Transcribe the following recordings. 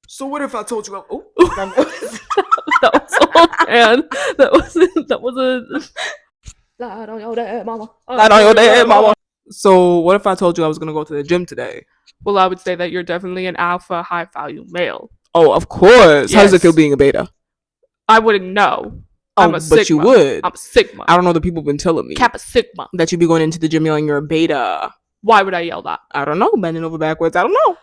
So what if I told you? Oh, that was old man. That wasn't. Light on your dad, mama. Light on your dad, mama. So what if I told you I was gonna go to the gym today? Well, I would say that you're definitely an alpha, high value male. Oh, of course. Yes. How does it feel being a beta? I wouldn't know. Oh, I'm a but Sigma. you would. I'm a Sigma. I don't know. The people have been telling me Kappa Sigma. that you be going into the gym yelling you're a beta. Why would I yell that? I don't know. Bending over backwards. I don't know.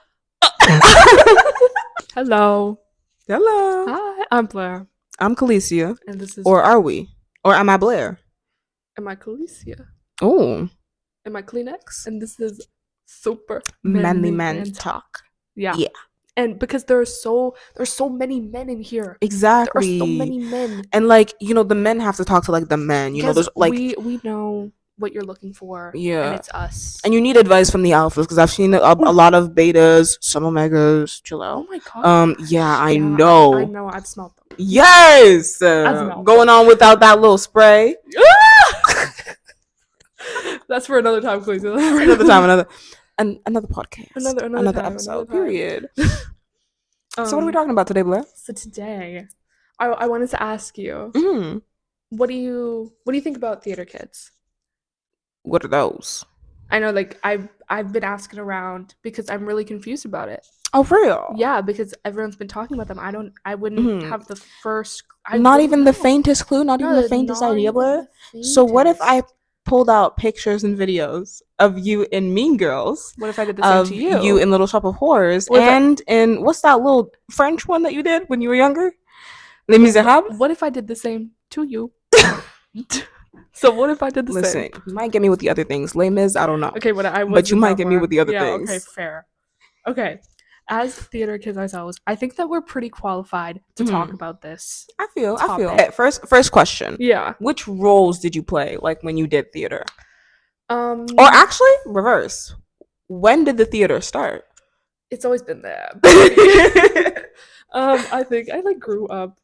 Hello. Hello. Hi, I'm Blaire. I'm Kaleesia. And this is. Or are we? Or am I Blaire? Am I Kaleesia? Oh. Am I Kleenex? And this is super manly man talk. Yeah. Yeah. And because there's so many men in here. Exactly. There are so many men. And like, you know, the men have to talk to like the men. You know, there's like we know what you're looking for. Yeah. And it's us. And you need advice from the alphas because I've seen a lot of betas, some omegas. Chill out. Oh my god. Yeah, I know. I know. I've smelled them. Yes. Going on without that little spray. That's for another time, please. Another time, another podcast. Another episode. Time. Period. So what are we talking about today, Blaire? So today, I wanted to ask you, what do you think about theater kids? What are those? I know, like I've been asking around because I'm really confused about it. Oh, real? Yeah, because everyone's been talking about them. I wouldn't have the first. Not even the faintest clue. Not even the faintest idea, Blaire. So what if I pulled out pictures and videos of you in Mean Girls? What if I did the same to you? You in Little Shop of Horrors, and in what's that little French one that you did when you were younger? Les Miserables. What if I did the same to you? So what if I did the same? Listen, you might get me with the other things. Les Mis, I don't know. Okay, but you might get me with the other things. Okay, fair. Okay, as theater kids ourselves, I think that we're pretty qualified to talk about this. I feel. Okay, first question. Yeah. Which roles did you play, like when you did theater? Or actually, reverse. When did the theater start? It's always been there. I think I grew up.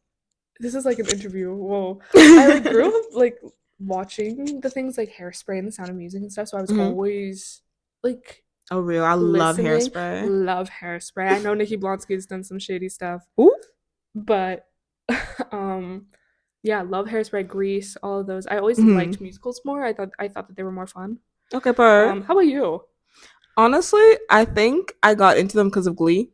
This is like an interview. Whoa. I grew up like watching the things like Hairspray and The Sound of Music and stuff. So I was always like. Oh, real? I love Hairspray. Love Hairspray. I know Nikki Blonsky's done some shady stuff. Ooh. But, yeah, love Hairspray, Grease, all of those. I always liked musicals more. I thought that they were more fun. Okay, but how about you? Honestly, I think I got into them because of Glee.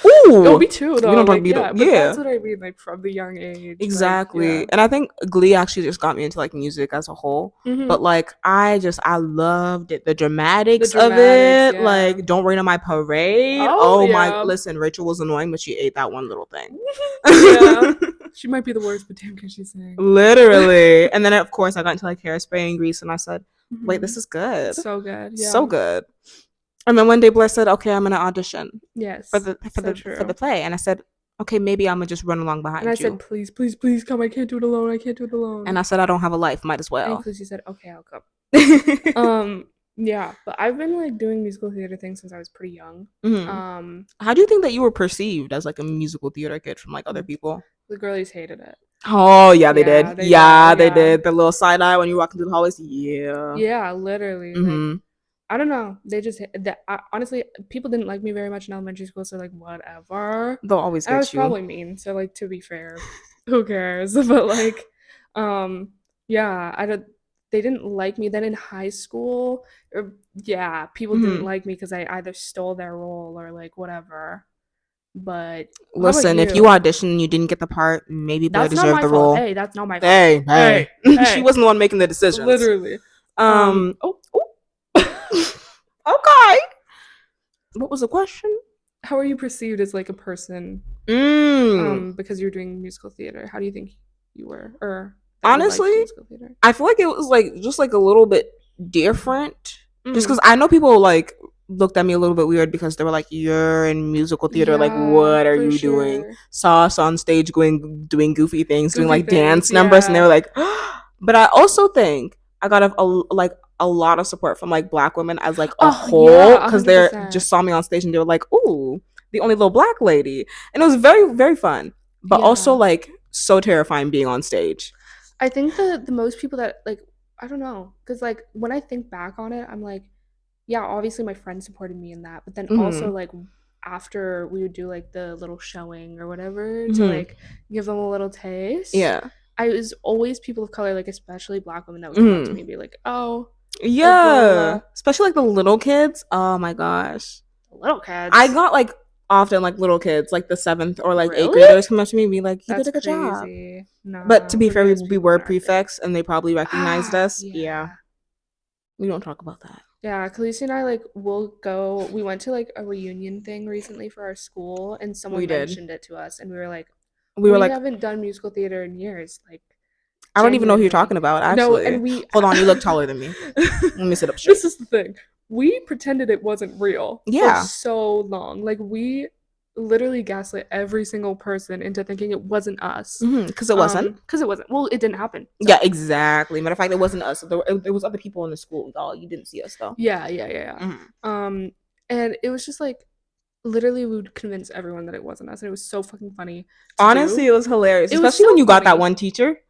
Ooh, oh, me too. Though. We don't talk about but that's what I mean, like from the young age. Exactly, like, and I think Glee actually just got me into like music as a whole. But like, I loved it, the dramatics of it. Yeah. Like, Don't Rain on My Parade. Oh my! Listen, Rachel was annoying, but she ate that one little thing. Yeah, she might be the worst, but damn, can she sing? Literally. And then of course I got into like Hairspray and Grease, and I said, "Wait, this is good. So good. Yeah. So good." And then one day Blaire said, "Okay, I'm gonna audition." Yes. For the play, and I said, "Okay, maybe I'm gonna just run along behind you." And I said, "Please come! I can't do it alone. And I said, "I don't have a life. Might as well." And she said, "Okay, I'll come." Yeah, but I've been like doing musical theater things since I was pretty young. How do you think that you were perceived as like a musical theater kid from like other people? The girlies hated it. Oh yeah, they did. They did. The little side eye when you walk into the hallways. Yeah. Yeah, literally. Like, I don't know. They just honestly, people didn't like me very much in elementary school, so like whatever. They'll always hate you. I was probably mean, so like to be fair, who cares? But like, yeah, they didn't like me. Then in high school, people didn't like me because I either stole their role or like whatever. But listen, if you auditioned and you didn't get the part, maybe Blaire deserved the role. Hey, that's not my fault. Hey. She wasn't the one making the decisions. Literally. Okay. What was the question? How are you perceived as like a person? Because you're doing musical theater. How do you think you were? Or honestly, I feel like it was like just like a little bit different. Just because I know people like looked at me a little bit weird because they were like, "You're in musical theater. Like, what are you doing?" Saw us on stage doing goofy things, doing like dance numbers, and they were like, but I also think I got a lot of support from like Black women as like a whole, because they just saw me on stage and they were like, "Ooh, the only little Black lady," and it was very, very fun, but also like so terrifying being on stage. I think the most people that like, I don't know, because like when I think back on it, I'm like, yeah, obviously my friends supported me in that, but then also Mm-hmm. like after we would do like the little showing or whatever to Mm-hmm. like give them a little taste, Yeah. I was always people of color, like especially black women that would come up to Mm-hmm. me and be like, "Oh, like blah blah Yeah. blah." Especially like the little kids. Oh my gosh. The little I kids. got like often like little kids, like the 7th or like 8th Really? graders come up to me and be like, "You did That's a good job." crazy. But to Nah, be we're fair, nice we people were in our faith. prefects and they probably recognized Ah, us. Yeah. yeah. We don't talk about that. Yeah, Kaleesia and I like will go. We went to like a reunion thing recently for our school, and We someone did. mentioned it to us, and we were like, We were we like, haven't done musical theater in years, like I don't even know who you're genuinely. talking about, No, actually. and we. Hold on, you look taller than me. Let me sit up straight. This is the thing. We pretended it wasn't real for Yeah. so long. Like we literally gaslit every single person into thinking it wasn't us. Because it wasn't. Because it wasn't. Well, it didn't happen. So. Yeah, exactly. Matter of fact, it wasn't us. There was other people in the school, y'all. You didn't see us, though. Yeah. And it was just like literally we would convince everyone that it wasn't us, and it was so fucking funny to Honestly, do. it was hilarious. It was Especially so when you got that funny. one teacher.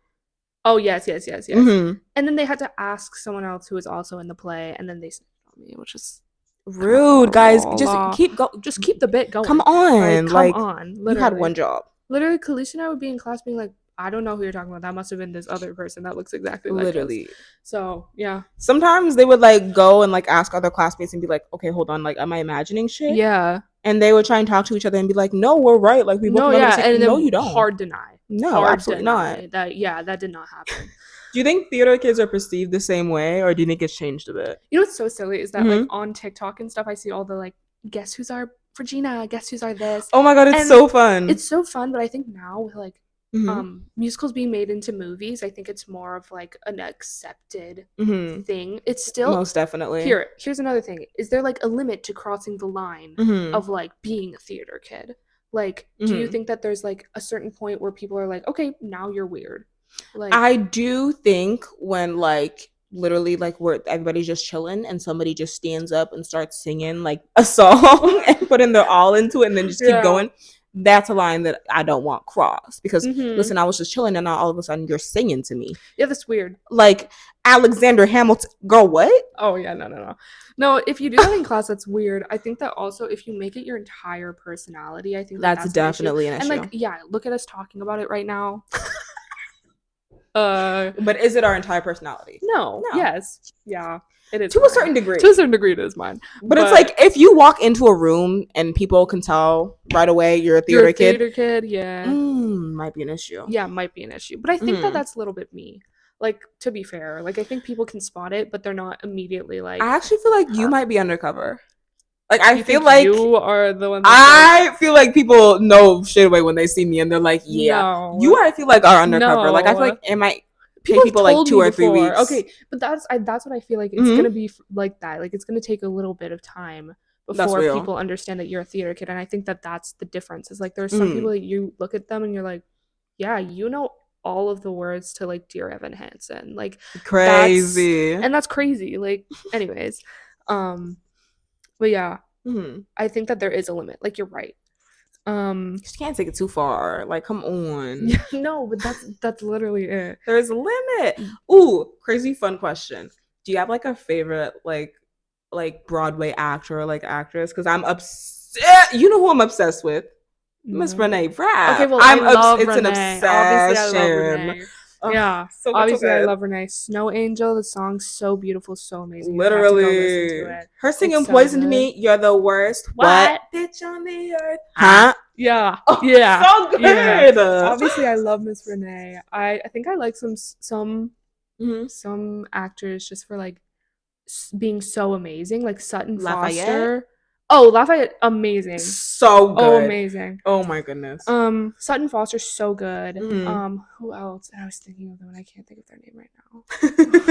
Oh yes. Mm-hmm. And then they had to ask someone else who was also in the play, and then they snitched on me, which is Rude, guys. Just keep just keep the bit going. Come on. Come Like, on, you had literally. one job. Literally, Kaleesia and I would be in class being like, I don't know who you're talking about. That must have been this other person that looks exactly like us. Literally. So yeah. Sometimes they would like go and like ask other classmates and be like, okay, hold on, like, am I imagining shit? Yeah. And they would try and talk to each other and be like, no, we're right. Like, we both remember the same. And No, then you don't. hard deny. No, hard absolutely deny. not. That did not happen. Do you think theater kids are perceived the same way, or do you think it's changed a bit? You know what's so silly is that like on TikTok and stuff, I see all the like, guess who's our Regina, guess who's our this. Oh my god, it's so fun. It's so fun, but I think now with like musicals being made into movies, I think it's more of like an accepted thing. It's still most definitely. Here's another thing. Is there like a limit to crossing the line of like being a theater kid? Like, do you think that there's like a certain point where people are like, okay, now you're weird? Like, I do think when like literally like where everybody's just chilling and somebody just stands up and starts singing like a song and putting their all into it and then just keep going, that's a line that I don't want crossed. Because listen, I was just chilling and now all of a sudden you're singing to me. Yeah, that's weird. Like Alexander Hamilton, girl, what? Oh yeah, no, if you do that in class, that's weird. I think that also if you make it your entire personality, I think that's definitely an issue. And like, yeah, look at us talking about it right now. But is it our entire personality? No. Yes. Yeah. It is. To a certain degree. To a certain degree, it is mine. But it's like if you walk into a room and people can tell right away you're a theater kid. Yeah. Might be an issue. Yeah, might be an issue. But I think that that's a little bit me. Like, to be fair, like I think people can spot it, but they're not immediately like. I actually feel like you might be undercover. Like I feel like you are the one. I feel like people know shit away when they see me and they're like, yeah, no. You I feel like are undercover. No. Like I feel like it might take people like 2 or 3 weeks. Okay, but that's what I feel like it's gonna be like that. Like it's gonna take a little bit of time before people understand that you're a theater kid, and I think that that's the difference. Is like there's some people that you look at them and you're like, yeah, you know all of the words to like Dear Evan Hansen, like crazy, that's crazy. Like, anyways, but yeah, I think that there is a limit. Like you're right. You can't take it too far. Like, come on. No, but that's literally it. There's a limit. Ooh, crazy fun question. Do you have like a favorite like Broadway actor or like actress? Because I'm obsessed. You know who I'm obsessed with? Miss Reneé Rapp. Okay, well, I love it's Reneé. an obsession. Obviously, I love Reneé. Yeah, so obviously I love Reneé. Snow Angel, the song's so beautiful, so amazing. Literally, you have to go listen to it. Her singing "Poison to Me," you're the worst. What bitch on the earth? Huh? Yeah, so good. Yeah. Obviously, I love Miss Reneé. I think I like some actors just for like being so amazing, like Sutton Foster. Oh, Lafayette, amazing. So good. Oh, amazing. Oh my goodness. Sutton Foster's so good. Who else? I was thinking of them and I can't think of their name right now.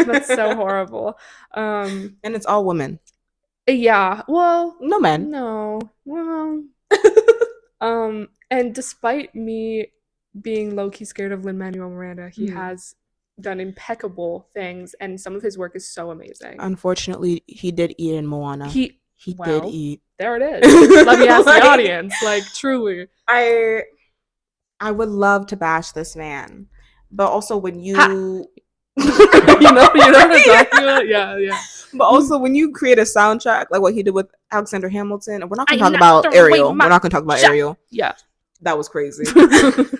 That's so horrible. And it's all women. Yeah. Well, no men. No. Well. And despite me being low-key scared of Lin-Manuel Miranda, he has done impeccable things and some of his work is so amazing. Unfortunately, he did eat in Moana. He did eat. There it is. Let me ask the audience. Like, truly. I would love to bash this man. But also when you you know what I'm talking about? Yeah. But also, when you create a soundtrack, like what he did with Alexander Hamilton, and we're not going to talk about Ariel. We're not going to talk about Ariel. Yeah. That was crazy.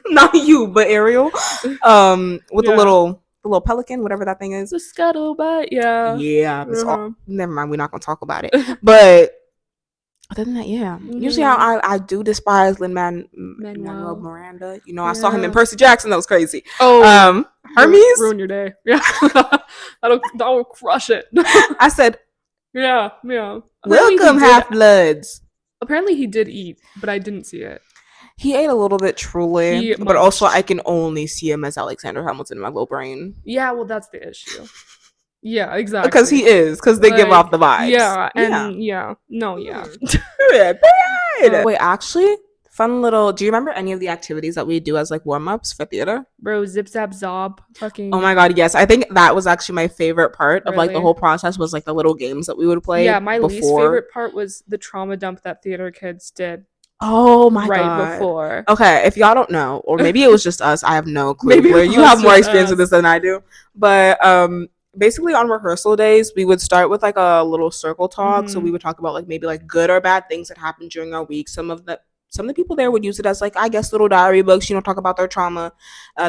Not you, but Ariel. With the little pelican, whatever that thing is. The scuttlebutt, yeah. Yeah. Never mind, we're not going to talk about it. But other than that, yeah. Mm-hmm. Usually I do despise Lin-Manuel Miranda. You know, I saw him in Percy Jackson. That was crazy. Oh, Hermes? Ruin your day. Yeah. That'll crush it. I said, yeah. Welcome, Half-Bloods. Apparently he did eat, but I didn't see it. He ate a little bit, truly. But also I can only see him as Alexander Hamilton in my little brain. Yeah, well, that's the issue. Yeah, exactly. Because he is. Because they give off the vibes. Yeah, and yeah. No, yeah. Wait, actually, fun little... Do you remember any of the activities that we do as, like, warm-ups for theater? Bro, zip, zap, zob. Fucking... Oh, my God, yes. I think that was actually my favorite part of, like, the whole process was, like, the little games that we would play. Yeah, my least favorite part was the trauma dump that theater kids did. Oh, my God. Right before. Okay, if y'all don't know, or maybe it was just us, I have no clue. Maybe you have more experience with this than I do. But, basically on rehearsal days we would start with like a little circle talk. So we would talk about like maybe like good or bad things that happened during our week. Some of the people there would use it as like, I guess, little diary books, you know, talk about their trauma.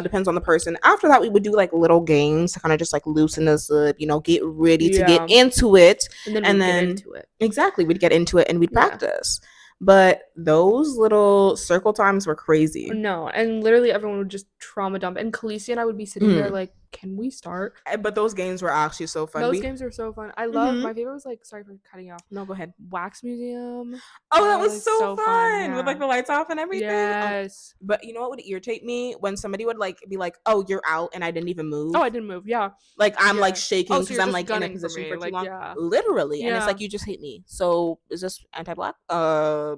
Depends on the person. After that we would do like little games to kind of just like loosen us up, you know, get ready to get into it. And then get into it. Exactly, we'd get into it and we'd practice. But those little circle times were crazy. No, and literally everyone would just trauma dump. And Kaleesia and I would be sitting there like, can we start? But those games were actually so fun. Those games were so fun. I love, my favorite was like, sorry for cutting you off. No, go ahead. Wax Museum. Oh, that was so fun. Yeah. With like the lights off and everything. Yes. But you know what would irritate me? When somebody would like be like, oh, you're out, and I didn't even move. Oh, I didn't move, yeah. Like I'm like shaking because I'm like in a position for too long. Yeah. Literally. And it's like, you just hate me. So is this anti-black? I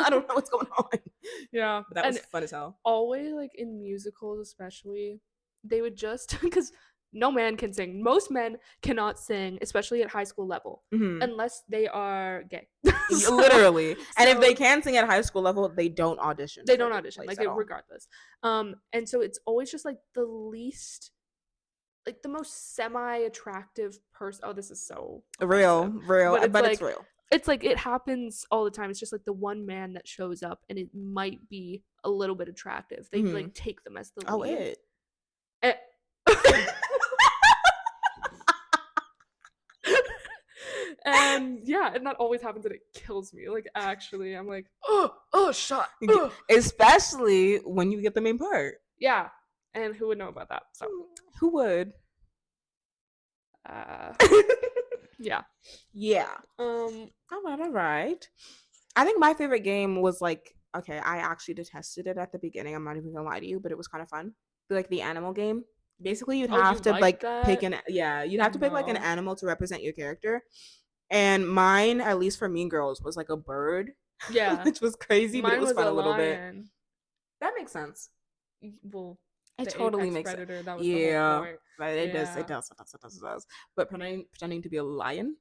don't know what's going on. Yeah. But that was fun as hell. Always like in musicals especially, they would just, because no man can sing. Most men cannot sing, especially at high school level, unless they are gay. Literally. And if they can sing at high school level, they don't audition. They don't audition, like regardless. And so it's always just like the least, like the most semi-attractive person. Oh, this is so real, but it's real. It's like it happens all the time. It's just like the one man that shows up and it might be a little bit attractive. They like take them as the lead. And yeah, and that always happens and it kills me. Like actually, I'm like, oh, shot. Especially when you get the main part. Yeah. And who would know about that? So who would? Yeah. All right. I think my favorite game was like, okay, I actually detested it at the beginning. I'm not even gonna lie to you, but it was kind of fun. Like the animal game. Basically, you'd have to like pick you'd have to pick like an animal to represent your character. And mine, at least for Mean Girls, was like a bird. Yeah. Which was crazy, but it was fun a little bit. That makes sense. Well, it totally makes sense. That was the whole point. But it does. But pretending to be a lion.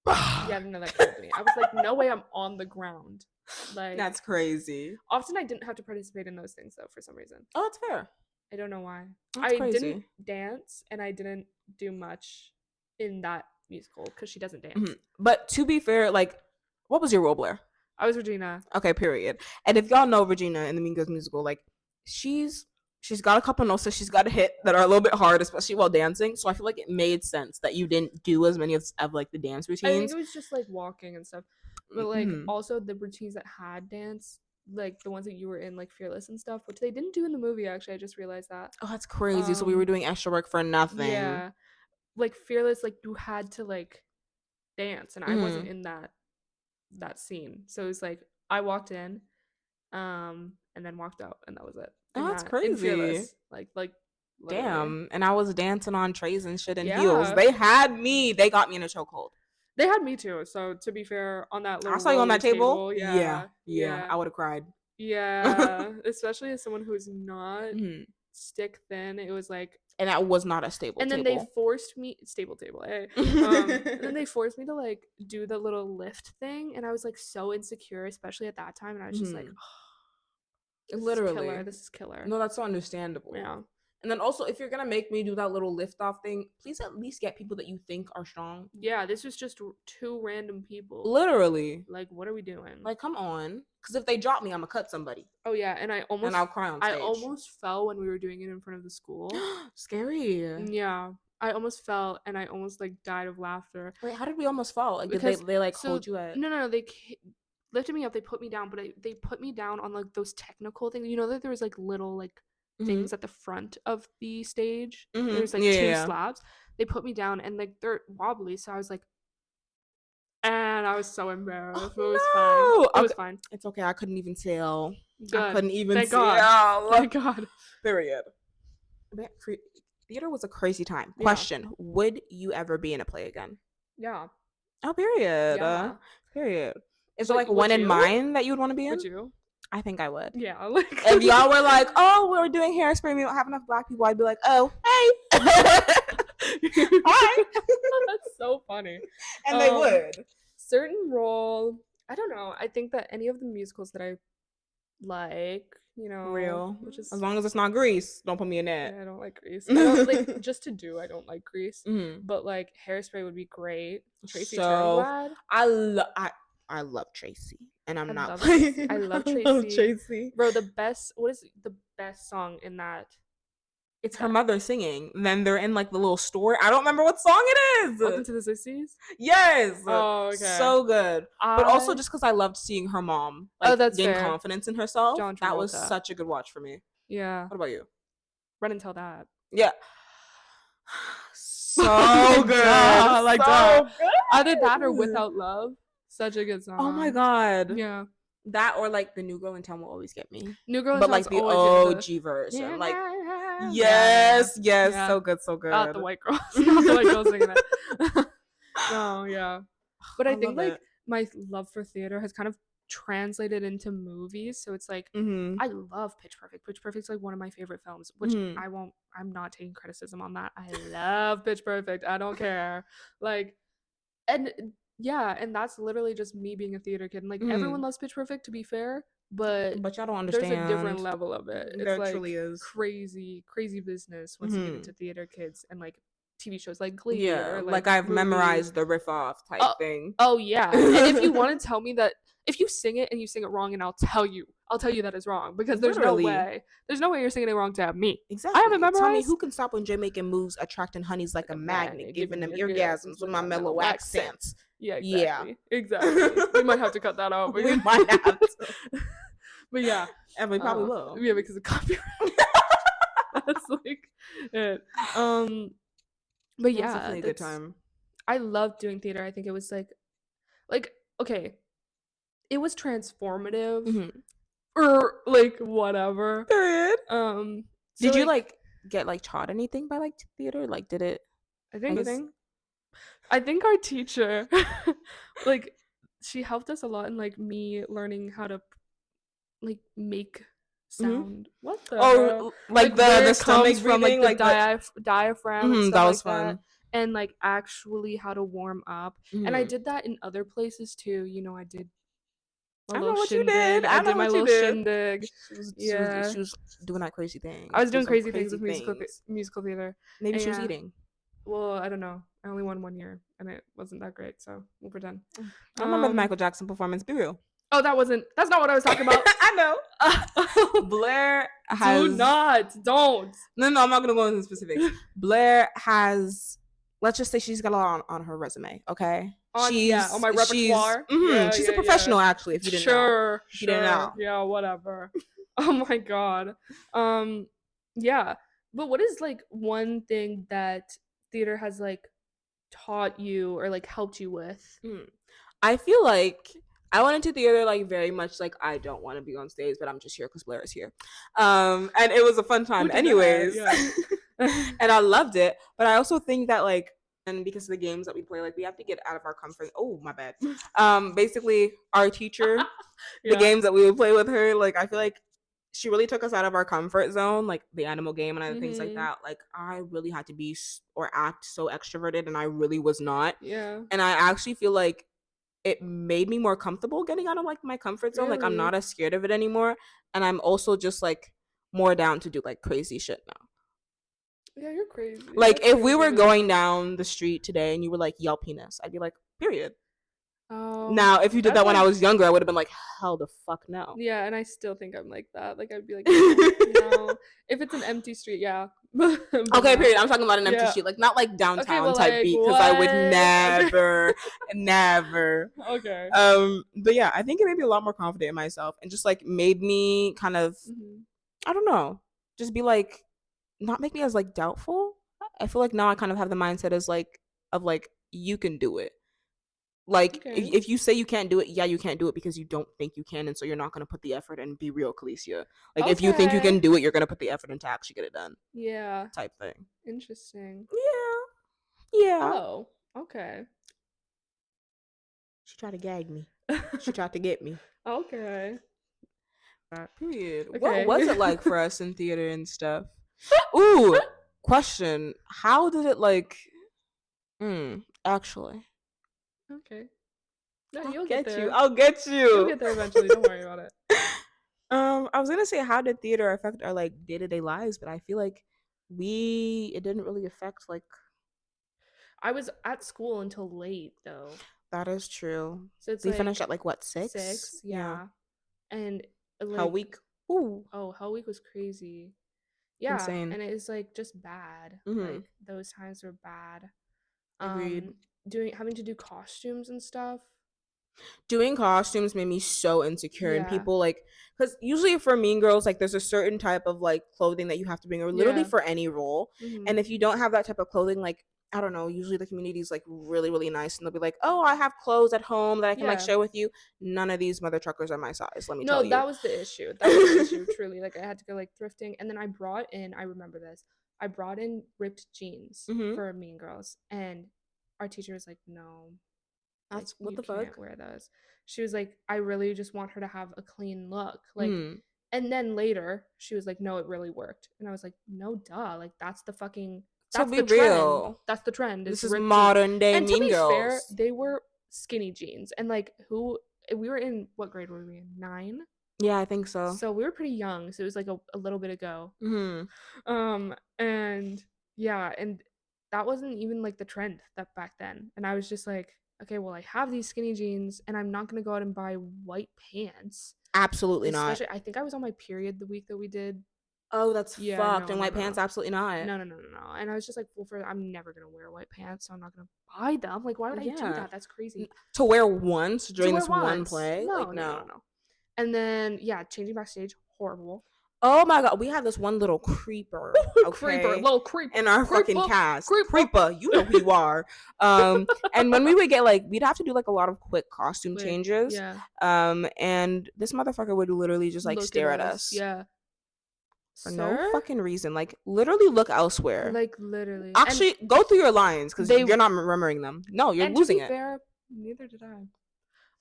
Yeah, no, that killed me. I was like, no way, I'm on the ground. Like that's crazy. Often I didn't have to participate in those things though, for some reason. Oh, that's fair. I don't know why. That's crazy. Didn't dance and I didn't do much in that musical because she doesn't dance. But to be fair, like, what was your role, Blaire? I was Regina. Okay, period. And if y'all know Regina in the Mean Girls musical, like she's got a couple notes that she's got to hit that are a little bit hard, especially while dancing. So I feel like it made sense that you didn't do as many of like the dance routines. I think it was just like walking and stuff, but like also the routines that had dance, like the ones that you were in, like Fearless and stuff, which they didn't do in the movie. Actually, I just realized that. Oh, that's crazy. So we were doing extra work for nothing. Yeah, like Fearless, like you had to like dance, and I wasn't in that scene. So it was like I walked in, and then walked out, and that was it. Oh, that's crazy. Like literally. Damn. And I was dancing on trays and shit in heels. They got me in a chokehold. They had me too. So to be fair, on that little I saw you on that table. Yeah. I would have cried. Yeah. Especially as someone who's not stick thin. It was like, and that was not a stable table. And then they forced me stable table, eh? And then they forced me to like do the little lift thing, and I was like so insecure, especially at that time, and I was just like, oh, literally this is killer. No, that's so understandable. Yeah. And then also, if you're gonna make me do that little lift off thing, please at least get people that you think are strong. Yeah, this was just 2 random people. Literally. Like, what are we doing? Like, come on. Because if they drop me, I'm gonna cut somebody. Oh yeah, and I'll cry on stage. I almost fell when we were doing it in front of the school. Scary. Yeah. I almost fell and I almost like died of laughter. Wait, how did we almost fall? Like, because did they like hold you at? No, they lifted me up. They put me down, but they put me down on like those technical things. You know that there was like little like things at the front of the stage. There's like 2 slabs. They put me down and like they're wobbly, so I was like, and I was so embarrassed. But it was fine. It was fine. It's okay. I couldn't even tell. Good. I couldn't even Thank tell. God. Thank God. Period. Theater was a crazy time. Yeah. Question: would you ever be in a play again? Yeah. Oh, period. Yeah. Period. Is there like one in mind that you would want to be in? Would you? I think I would. Yeah. Like, if y'all were like, "Oh, we're doing Hairspray, we don't have enough black people," I'd be like, "Oh, hey, hi." That's so funny. And they would. Certain role. I don't know. I think that any of the musicals that I like, you know, which is as long as it's not Grease, don't put me in it. Yeah, I don't like Grease. I don't, like, just to do, I don't like Grease. But like Hairspray would be great. Tracy Turnblad. I love Tracy, and I love Tracy. I love Tracy. Bro, what is the best song in that? It's her mother singing. Then they're in like the little store. I don't remember what song it is. Welcome to the 60s? Yes. Oh, okay. So good. But also just because I loved seeing her mom gain fair. confidence in herself. That was such a good watch for me. Yeah. What about you? Run and Tell That. Yeah. So good. So good. Either that or Without Love. Such a good song. Oh my God. Yeah. That or like the New Girl in Town will always get me. New Girl in Town, but like the OG version. Yeah. Like yes, yeah. So good. Not the white girls. Not the white girls singing it. No, yeah. But I think like my love for theater has kind of translated into movies. So it's like I love Pitch Perfect. Pitch Perfect's like one of my favorite films, which I'm not taking criticism on that. I love Pitch Perfect. I don't care. Like, and yeah, and that's literally just me being a theater kid. And like everyone loves Pitch Perfect, to be fair, but y'all don't understand. There's a different level of it. It's there like truly is crazy business once you get into theater kids and like TV shows like Glee. Yeah, or, like I've memorized the riff off type thing. Oh yeah, and if you want to tell me that, if you sing it and you sing it wrong, and I'll tell you that is wrong, because there's no way you're singing it wrong to have me. Exactly. I haven't memorized. Tell me who can stop when Jamaican moves, attracting honeys like a magnet, giving them orgasms with my mellow accents. Yeah, exactly. We might have to cut that out. We might have to. But yeah, and we probably will. Yeah, because of copyright. That's like it. But yeah, definitely a good time. I loved doing theater. I think it was like okay, it was transformative, or like whatever. Period. Did you like get like taught anything by like theater? Like, did it? I think our teacher, like, she helped us a lot in like me learning how to like make sound. What the? Oh, like the stomach from breathing, like the diaphragm. And stuff that was like fun. That. And like actually how to warm up. And I did that in other places too. You know, I did. I know what you did. I did my little shindig. She was doing that crazy thing. I was doing crazy things with musical theater. Maybe she was eating. Well, I don't know. I only won 1 year, and it wasn't that great, so we'll pretend. I remember the Michael Jackson performance. Be real. Oh, that's not what I was talking about. I know. Blaire has... Don't. No, I'm not going to go into specifics. Blaire has... Let's just say she's got a lot on her resume, okay? On my repertoire. She's a professional, actually, if you didn't know. Sure. Didn't know. Yeah, whatever. Oh, my God. Yeah. But what is, like, one thing that theater has, like, taught you or, like, helped you with? I feel like I went into theater, like, very much like I don't want to be on stage, but I'm just here because Blaire is here. And it was a fun time anyways. And I loved it. But I also think that, like, and because of the games that we play, like, we have to get out of our comfort. Oh, my bad. Basically, our teacher, the games that we would play with her, like, I feel like she really took us out of our comfort zone, like the animal game and other things like that. Like, I really had to be or act so extroverted, and I really was not. Yeah. And I actually feel like it made me more comfortable getting out of, like, my comfort zone. Really? Like, I'm not as scared of it anymore. And I'm also just, like, more down to do, like, crazy shit now. Yeah, you're crazy. Like, if we were going down the street today and you were like, yell penis, I'd be like, period. Oh. Now, if you did that when I was younger, I would have been like, hell the fuck no. Yeah, and I still think I'm like that. Like, I'd be like, no. If it's an empty street, yeah. Okay, period. I'm talking about an empty street. Like, not like downtown type like, beat, because I would never, never. Okay. But yeah, I think it made me a lot more confident in myself and just like made me kind of, I don't know, just be like, not make me as like doubtful. I feel like now I kind of have the mindset as like, of like, you can do it. Like, if you say you can't do it, yeah, you can't do it because you don't think you can, and so you're not going to put the effort and be real, Kaleesia. Like, if you think you can do it, you're going to put the effort in to actually get it done. Yeah. Type thing. Interesting. Yeah. Oh, okay. She tried to gag me. She tried to get me. Okay. Period. Okay. What was it like for us in theater and stuff? Ooh, question. How did it like... actually... Okay. No, you'll get there. I'll get you. You'll get there eventually. Don't worry about it. I was gonna say, how did theater affect our like day-to-day lives? But I feel like it didn't really affect like. I was at school until late though. That is true. So it's we finished at like what, 6? 6, yeah. And like, Hell Week. Ooh. Oh, Hell Week was crazy. Yeah, insane. And it is like just bad. Like those times were bad. Agreed. Having to do costumes and stuff. Doing costumes made me so insecure, and people like, because usually for Mean Girls, like there's a certain type of like clothing that you have to bring, or literally for any role. And if you don't have that type of clothing, like, I don't know, usually the community is like really, really nice, and they'll be like, oh, I have clothes at home that I can like share with you. None of these mother truckers are my size, let me tell you. No, that was the issue. That was the issue, truly. Like, I had to go like thrifting, and then I brought in ripped jeans for Mean Girls, and our teacher was like, no, that's what the fuck, can't wear those. She was like, I really just want her to have a clean look, like. And then later she was like, no, it really worked. And I was like, no, duh, like that's the fucking, that's the trend. That's the trend. This is modern day Mean Girls. Fair, they were skinny jeans, and like, we were in, what grade were we in? 9? Yeah, I think so. So we were pretty young, so it was like a little bit ago. And yeah, and that wasn't even like the trend that back then. And I was just like, okay, well, I have these skinny jeans, and I'm not gonna go out and buy white pants. Absolutely not. I think I was on my period the week that we did. Oh, that's fucked. And white pants, absolutely not. No. And I was just like, well, I'm never gonna wear white pants, so I'm not gonna buy them. Like, why would I do that? That's crazy. To wear once during this one play? No. And then changing backstage, horrible. Oh my god, we had this one little creeper, little creep in our fucking cast. Creeper, you know who you are. And when we would get like, we'd have to do like a lot of quick costume changes. Yeah. And this motherfucker would literally just like stare at us. Yeah. For no fucking reason. Like, literally look elsewhere. Like, literally. Actually, go through your lines, because you're not remembering them. No, you're losing it. Fair, neither did I.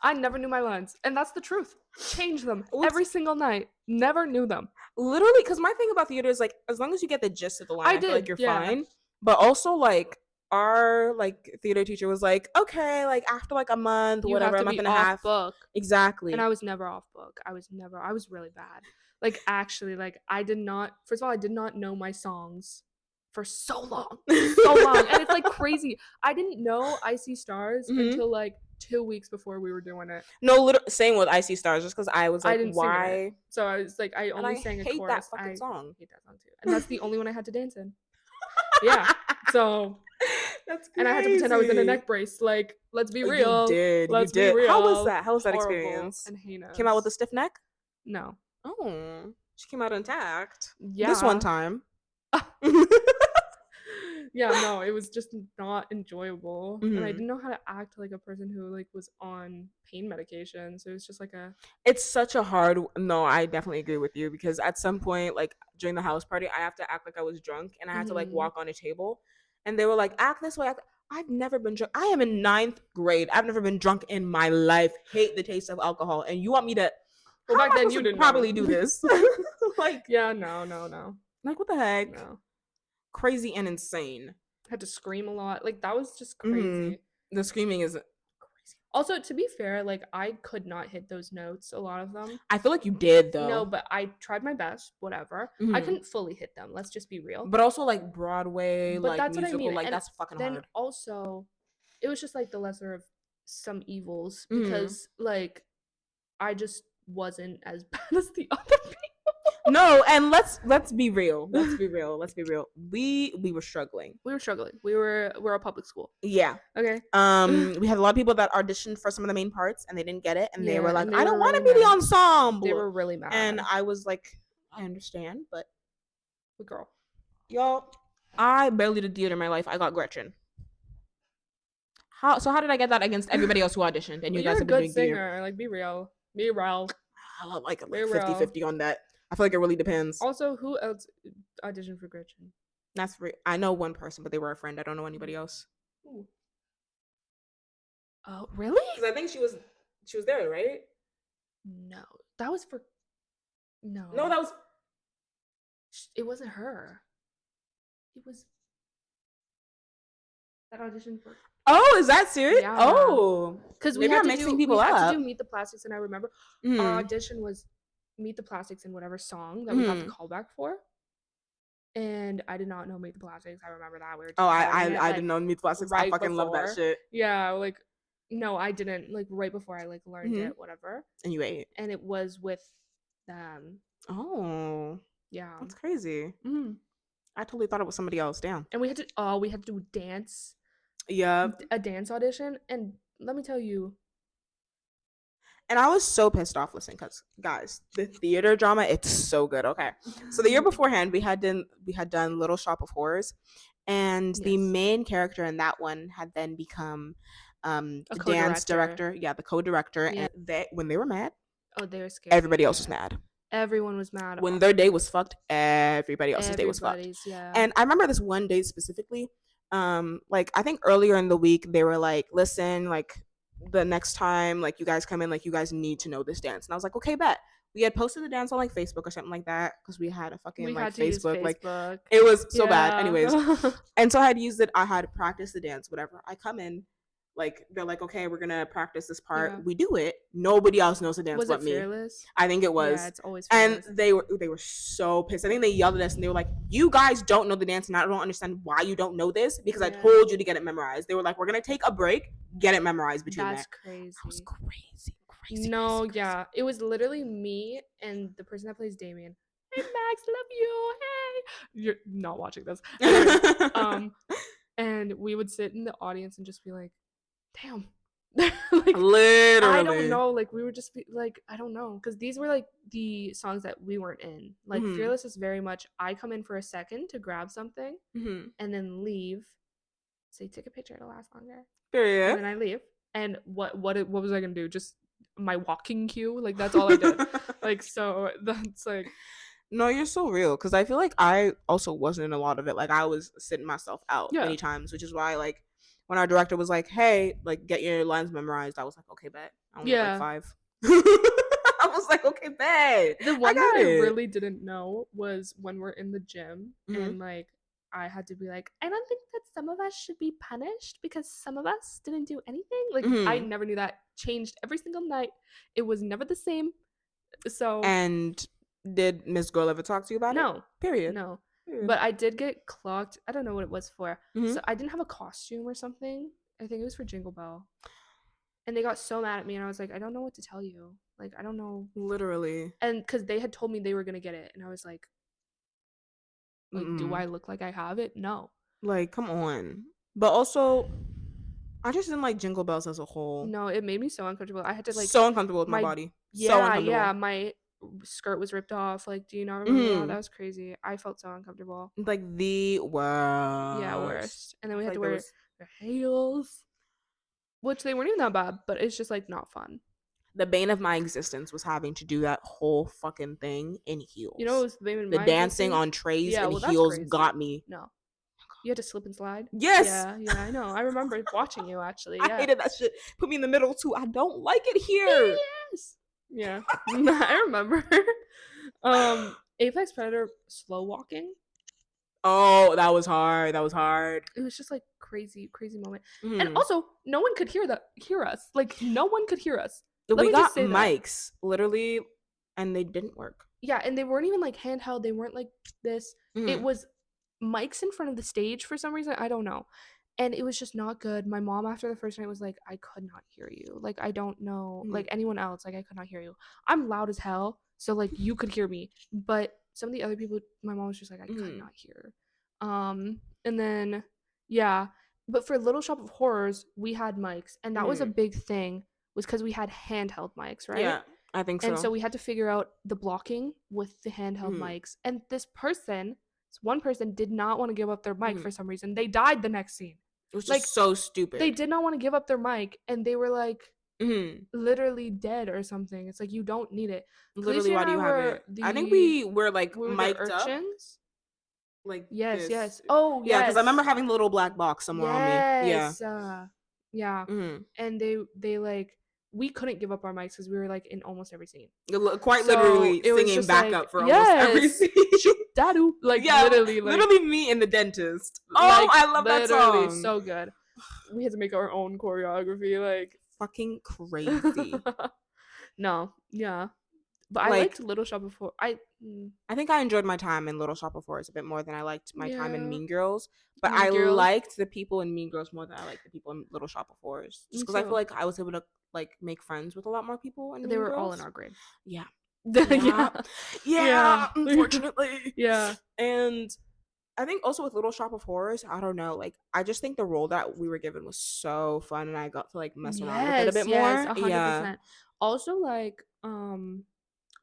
I never knew my lines, and that's the truth. Change them every single night. Never knew them. Literally, because my thing about theater is like, as long as you get the gist of the line, I feel like you're fine. But also, like, our like theater teacher was like, okay, like after like a month, whatever, a month and a half, book. Exactly. And I was never off book. I was really bad. Like, actually, like, I did not know my songs for so long. And it's like crazy. I didn't know I See Stars until like 2 weeks before we were doing it. No, same with I See Stars, just because I was like, why? Sing it. So I was like, I only sang a chorus. That fucking song. I hate that song too. And that's the only one I had to dance in. Yeah. So that's crazy. And I had to pretend I was in a neck brace. Like, let's be real. You did. Let's be real. How was that experience? And heinous. Came out with a stiff neck? No. Oh, she came out intact. Yeah. This one time. Yeah, no, it was just not enjoyable. And I didn't know how to act like a person who like was on pain medication. So it was just like it's such a hard. No, I definitely agree with you, because at some point, like during the house party, I have to act like I was drunk, and I had to like walk on a table, and they were like, act this way. I've never been drunk. I am in 9th grade. I've never been drunk in my life. Hate the taste of alcohol, and you want me to? Well, back then you didn't probably do this. Like, yeah, no. Like, what the heck? No. Crazy and insane. Had to scream a lot. Like, that was just crazy. The screaming is crazy. Also, to be fair, like, I could not hit those notes, a lot of them. I feel like you did, though. No, but I tried my best, whatever. I couldn't fully hit them, let's just be real. But also, like, Broadway, but like, that's musical, what I mean. like, and that's fucking then hard. Also, it was just, like, the lesser of some evils, because, like, I just wasn't as bad as the other people. No, and let's be real. Let's be real. We were struggling. We were a public school. Yeah. Okay. We had a lot of people that auditioned for some of the main parts and they didn't get it, and they were like, I don't want to really be the ensemble. They were really mad. And I was like, I understand, but girl, y'all, I barely did theater in my life. I got Gretchen. How did I get that against everybody else who auditioned? And you guys have been doing theater. Singer. Like, be real. I like 50-50 on that. I feel like it really depends. Also, who else auditioned for Gretchen? I know one person, but they were a friend. I don't know anybody else. Ooh. Oh, really? Because I think she was there, right? No, that was for. No, that was. It wasn't her. It was that audition for. Oh, is that serious? Yeah. Oh, because we had to do Meet the Plastics, and I remember our audition was Meet the Plastics in whatever song that we got the callback for. And I did not know Meet the Plastics. I remember that. We were I didn't know Meet the Plastics. Right, I fucking love that shit. Yeah, like, no, I didn't. Like, right before I like learned it, whatever. And you ate. And it was with them. Oh, yeah, that's crazy. I totally thought it was somebody else. Damn. And we had to do dance. Yeah, a dance audition, and let me tell you. And I was so pissed off listening because, guys, the theater drama, it's so good. Okay, so the year beforehand, we had done Little Shop of Horrors, and the main character in that one had then become the dance director. Yeah, the co-director. Yeah. And when they were mad, they were scared. Everybody else was mad. Everyone was mad. When their day was fucked, everybody else's day was fucked. Yeah. And I remember this one day specifically. Like, I think earlier in the week they were like, listen, like, the next time, like, you guys come in, like, you guys need to know this dance. And I was like, okay, bet. We had posted the dance on, like, Facebook or something like that, because we had a fucking Facebook. Like, it was so bad. Anyways, and so I had practiced the dance, whatever. I come in, like, they're like, okay, we're gonna practice this part. We do it. Nobody else knows the dance but me. Fearless? I think it was. Yeah, it's always Fearless. And they were so pissed. I think they yelled at us and they were like, you guys don't know the dance, and I don't understand why you don't know this, because I told you to get it memorized. They were like, we're gonna take a break, get it memorized between that. That's crazy. That was crazy. Yeah. It was literally me and the person that plays Damien. Hey, Max, love you. Hey. You're not watching this. And we would sit in the audience and just be like, damn. Like, literally. I don't know. Like, we would just be like, I don't know. Because these were like the songs that we weren't in. Like, Fearless is very much, I come in for a second to grab something and then leave. Say, take a picture, it'll last longer. Period. And then I leave. And what was I gonna do? Just my walking cue? Like, that's all I did. Like, so that's like. No, you're so real, because I feel like I also wasn't in a lot of it. Like, I was sitting myself out many times, which is why, like, when our director was like, hey, like, get your lines memorized, I was like, okay, bet. I only have like 5. I was like, okay, bet. The one that I really didn't know was when we're in the gym and, like, I had to be like, I don't think that some of us should be punished because some of us didn't do anything. Like, I never knew that. Changed every single night. It was never the same. So. And did Miss Girl ever talk to you about it? No. Period. No. But I did get clocked. I don't know what it was for. So I didn't have a costume or something. I think it was for Jingle Bell. And they got so mad at me, and I was like, I don't know what to tell you. Like, I don't know. Literally. And because they had told me they were going to get it. And I was like, do I look like I have it? No. Like, come on. But also, I just didn't like Jingle Bells as a whole. No, it made me so uncomfortable. I had to, like. So uncomfortable with my body. Yeah, so uncomfortable. Yeah. My skirt was ripped off. Like, do you not remember that? That was crazy. I felt so uncomfortable. Like, the worst. Yeah, worst. And then we had to wear heels, which they weren't even that bad, but it's just, like, not fun. The bane of my existence was having to do that whole fucking thing in heels. You know what was the bane of my dancing on trays in heels got me. No. You had to slip and slide? Yes. Yeah, I know. I remember watching you, actually. Yeah. I hated that shit. Put me in the middle, too. I don't like it here. Yes. Yeah. I remember. Apex Predator slow walking. Oh, that was hard. It was just like crazy moment. And also, no one could hear us. Like, no one could hear us. We got mics, literally, and they didn't work. Yeah, and they weren't even like handheld. They weren't like this. It was mics in front of the stage for some reason. I don't know. And it was just not good. My mom, after the first night, was like, I could not hear you. Like, I don't know. Like, anyone else, like, I could not hear you. I'm loud as hell, so, like, you could hear me. But some of the other people, my mom was just like, I could not hear. And then, yeah. But for Little Shop of Horrors, we had mics. And that was a big thing, was because we had handheld mics, right? Yeah, I think so. And so we had to figure out the blocking with the handheld mics. And this one person did not want to give up their mic for some reason. They died the next scene. It was just like, so stupid. They did not want to give up their mic, and they were like literally dead or something. It's like, you don't need it. Literally, why do you have it? I think we were like mic'd up. Like yes. Oh yeah, because I remember having the little black box somewhere on me. Yeah. And they like, we couldn't give up our mics because we were like in almost every scene. Quite literally singing backup for almost every scene. Dadu. Like, literally me and the dentist. Oh, like, I love that song. So good. We had to make our own choreography. Like, fucking crazy. No, yeah. But I liked Little Shop of Horrors. I think I enjoyed my time in Little Shop of Horrors a bit more than I liked my time in Mean Girls. But I liked the people in Mean Girls more than I liked the people in Little Shop of Horrors. Just because I feel like I was able to like make friends with a lot more people. They were all in our grade. Yeah. Yeah. Unfortunately. Yeah. And I think also with Little Shop of Horrors, I don't know, like, I just think the role that we were given was so fun, and I got to like mess around with it a bit more. 100%. Yeah. Also, like,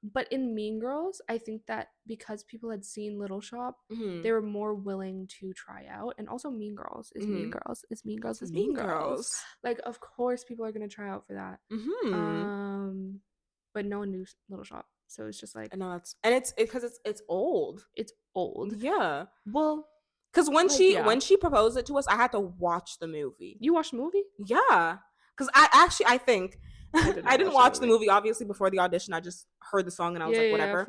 but in Mean Girls, I think that because people had seen Little Shop, they were more willing to try out. And also, Mean Girls is Mean Girls. It's Mean Girls is Mean Girls. Like, of course, people are gonna try out for that. But no one knew Little Shop, so it's just like, no, it's because it's old. It's old. Yeah. Well, because when she proposed it to us, I had to watch the movie. You watched the movie? Yeah. Because I think. I didn't watch the movie obviously before the audition. I just heard the song and I was like, whatever.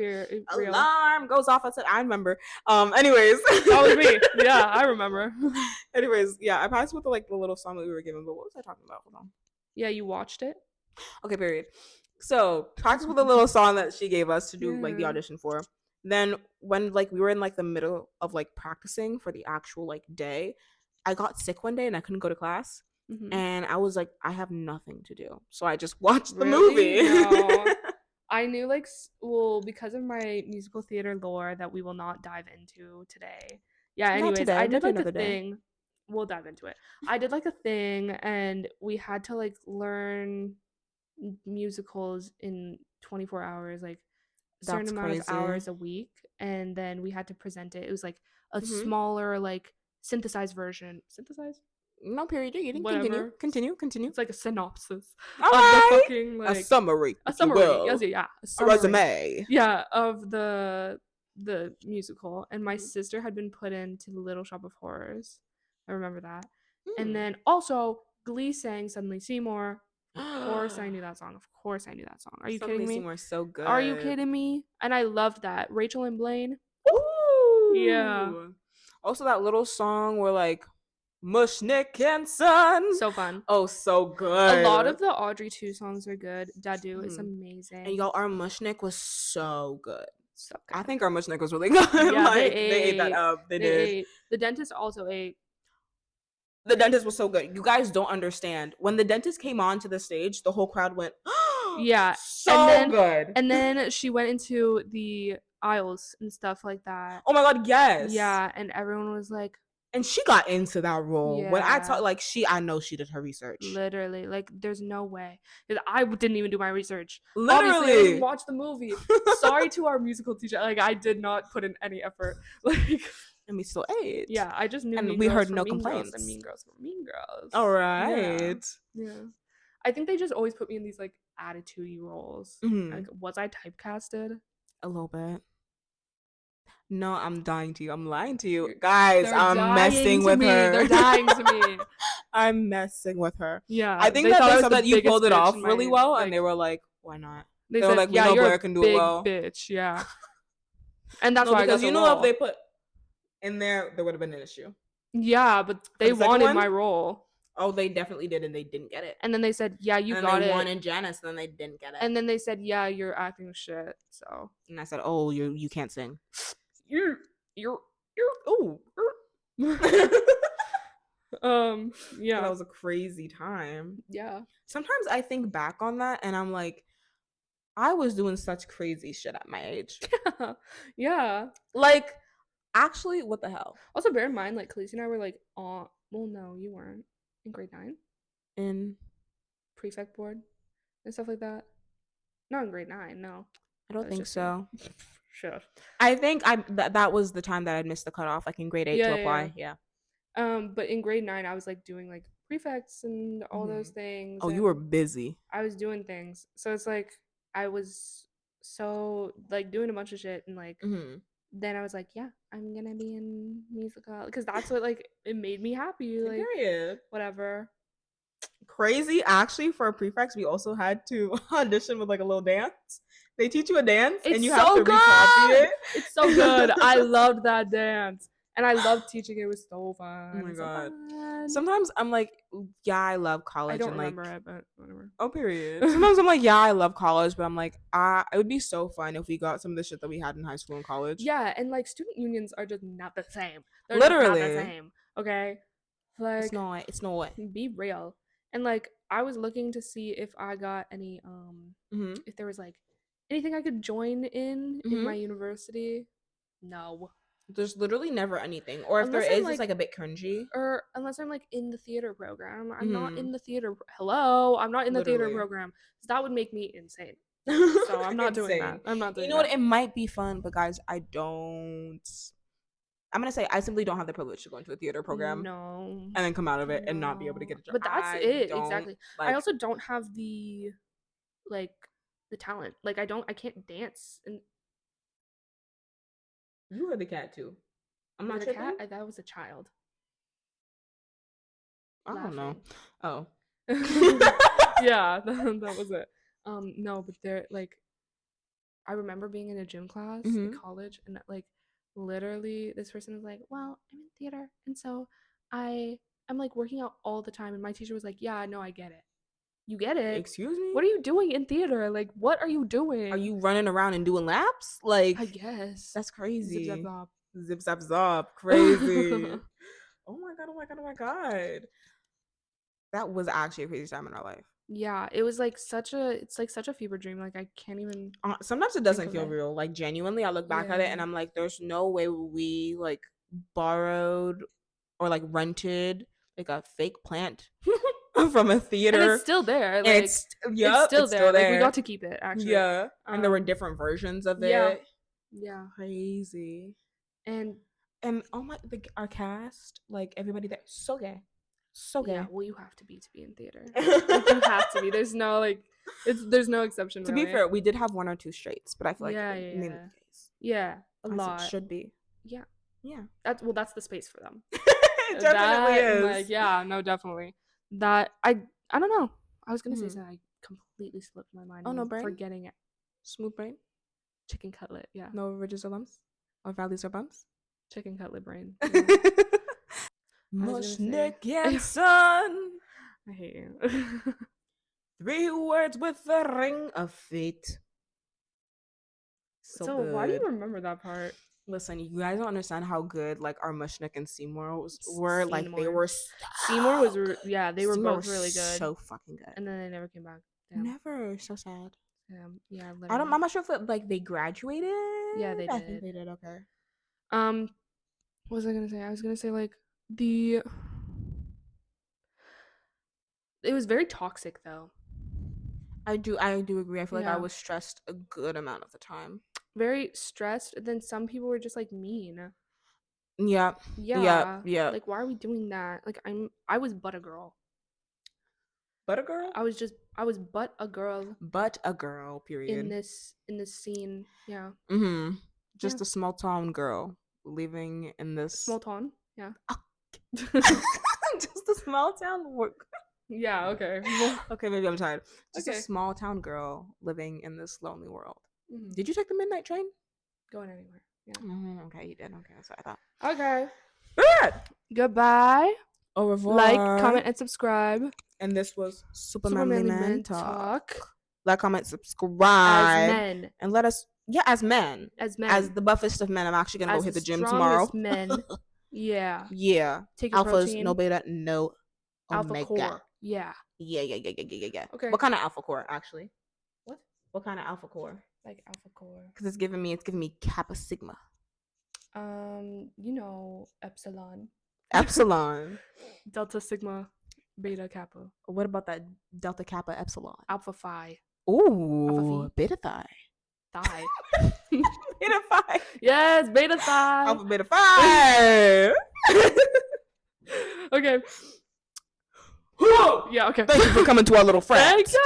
Alarm goes off. I said, I remember. Anyways, that was me. Yeah, I remember. Anyways, yeah, I passed with the little song that we were given. But what was I talking about? Hold on. Yeah, you watched it. Okay, period. So practice with the little song that she gave us to do like the audition for. Then when like we were in like the middle of like practicing for the actual like day, I got sick one day and I couldn't go to class. And I was like, I have nothing to do. So I just watched the movie. No. I knew because of my musical theater lore that we will not dive into today. Yeah, anyways, I did like a thing. We'll dive into it. I did like a thing and we had to like learn musicals in 24 hours, like a certain amount of hours a week. And then we had to present it. It was like a smaller, like synthesized version. Synthesized? No, period. Continue. It's like a synopsis of the fucking like a summary. A summary. A resume. Yeah, of the musical. And my sister had been put into the Little Shop of Horrors. I remember that. And then also Glee sang Suddenly Seymour. Of course I knew that song. Are you kidding me? Seymour's so good. Are you kidding me? And I loved that. Rachel and Blaine. Ooh. Yeah. Also that little song where like Mushnick and Son. So fun. Oh, so good. A lot of the Audrey 2 songs are good. Dadu is amazing. And y'all, our Mushnick was so good. So good. I think our Mushnick was really good. Yeah, like, they ate that up. They did. Ate. The dentist also ate. The dentist was so good. You guys don't understand. When the dentist came onto the stage, the whole crowd went, yeah. So good. And then she went into the aisles and stuff like that. Oh my God, yes. Yeah, and everyone was like, and she got into that role. Yeah. When I talk, like, I know she did her research. Literally. Like, there's no way. Because I didn't even do my research. Literally. Obviously, I didn't watch the movie. Sorry to our musical teacher. Like, I did not put in any effort. Like, and we still ate. Yeah, I just knew. And we heard no complaints. And Mean Girls were Mean Girls. All right. Yeah. I think they just always put me in these, like, attitude-y roles. Like, was I typecasted? A little bit. No, I'm dying to you. I'm lying to you. Guys, I'm messing with her. They're dying to me. I'm messing with her. Yeah. I think that they said that you pulled it off really well, and they were like, why not? They were like, we know Blaire can do it well. Bitch, yeah. And that's why I got the role. If they put in there would have been an issue. Yeah, but they wanted my role. Oh, they definitely did, and they didn't get it. And then they said, "Yeah, you got it." And they wanted Janice, and then they didn't get it. And then they said, "Yeah, you're acting shit." So. And I said, "Oh, you can't sing. You're oh. Yeah. That was a crazy time. Yeah. Sometimes I think back on that, and I'm like, I was doing such crazy shit at my age. Yeah. Like, actually, what the hell? Also, bear in mind, like, Kaleesia and I were like, well, no, you weren't in grade 9. In prefect board and stuff like that. Not in grade 9, no. I don't think so. Sure. I think that was the time that I'd missed the cutoff, like in grade 8 to apply. Yeah. But in grade 9, I was like doing like prefects and all those things. Oh, you were busy. I was doing things, so it's like I was so like doing a bunch of shit, and like then I was like, yeah, I'm gonna be in musical because that's what like it made me happy. Like, period. Whatever. Crazy. Actually, for prefects, we also had to audition with like a little dance. They teach you a dance, and you have to recopy it. It's so good. I loved that dance. And I loved teaching it. It was so fun. Oh my god. Sometimes I'm like, yeah, I love college. I don't remember it, but whatever. Oh, period. Sometimes I'm like, yeah, I love college, but I'm like, it would be so fun if we got some of the shit that we had in high school and college. Yeah, and like student unions are just not the same. They're literally just not the same. Okay, like it's not. Be real. And like I was looking to see if I got any if there was like anything I could join in my university. No. There's literally never anything. Or if there is, it's like a bit cringy. Or unless I'm like in the theater program. I'm not in the theater. Hello, I'm not in the theater program. That would make me insane. So I'm not doing that. I'm not doing that. You know what? It might be fun, but guys, I'm gonna say I simply don't have the privilege to go into a theater program. No. And then come out of it and not be able to get a job. But that's it, exactly. I also don't have the talent. Like I can't dance. And you were the cat too. I'm not the cat. That was a child. I don't know. Oh. Yeah, that was it. No, but they're like, I remember being in a gym class in college, and like, literally, this person was like, "Well, I'm in theater, and so I'm like working out all the time," and my teacher was like, "Yeah, no, I get it. You get it. Excuse me? What are you doing in theater? Like, what are you doing? Are you running around and doing laps? Like, I guess that's crazy. Zip zap zop. Zip zap zop. Crazy. Oh my god. Oh my god. Oh my god. That was actually a crazy time in our life. Yeah, it was like such a fever dream. Like I can't even. Sometimes it doesn't feel real. Like genuinely, I look back at it and I'm like, there's no way we like borrowed or like rented like a fake plant from a theater. And it's still there. Like, it's still there. Like, we got to keep it actually. Yeah, and there were different versions of it. Yeah, crazy. And oh my, our cast, like everybody there, so gay. So gay. Yeah, well, you have to be in theater. Like, you have to be. There's no like, there's no exception. To be fair, we did have 1 or 2 straights, but I feel like mainly the case. Yeah, a lot should be. Yeah. That's the space for them. It definitely is. Like, yeah, no, definitely. That I don't know. I was gonna say something. I completely slipped my mind. Oh no, brain. Forgetting it. Smooth brain. Chicken cutlet. Yeah. No ridges or lumps, or valleys or bumps. Chicken cutlet brain. Mushnick and son. I hate you. 3 words with the ring of fate. So why do you remember that part? Listen, you guys don't understand how good like our Mushnick and Seymour were. Like they were. Seymour was they were both really good. So fucking good. And then they never came back. Damn. Never. So sad. Yeah. Literally. I'm not sure if like they graduated. Yeah, they did. I think they did. Okay. What was I gonna say? I was gonna say like it was very toxic though. I do agree. I feel like I was stressed a good amount of the time. Very stressed. Then some people were just like mean. Yeah. Like, why are we doing that? Like, I was but a girl. But a girl? I was but a girl. But a girl, period. In this scene. Yeah. Just a small town girl living in this small town. Yeah. Just a small town work. Yeah, okay. Okay, maybe I'm tired. Just a small town girl living in this lonely world. Did you take the midnight train? Going anywhere. Yeah. Okay, you did. Okay, that's what I thought. Okay. Good. Goodbye. Au revoir. Like, comment, and subscribe. And this was Super Manly Men Men Talk. Talk. Like, comment, subscribe. As men. And let us... Yeah, as men. As men. As the buffest of men. I'm actually going to go hit the gym tomorrow. As men. Yeah. Yeah. Take your Alphas, protein. no beta, no Alpha omega. core. Yeah. Yeah. Okay. What kind of alpha core, actually? What kind of alpha core? Like alpha core. Because it's giving me Kappa Sigma. Epsilon. Delta Sigma. Beta Kappa. What about that Delta Kappa Epsilon? Alpha Phi. Ooh. Alpha Beta Phi. Beta Phi. Yes, Beta Phi. Alpha Beta Phi. Okay. Yeah, okay. Thank you for coming to our little frat. Thank you.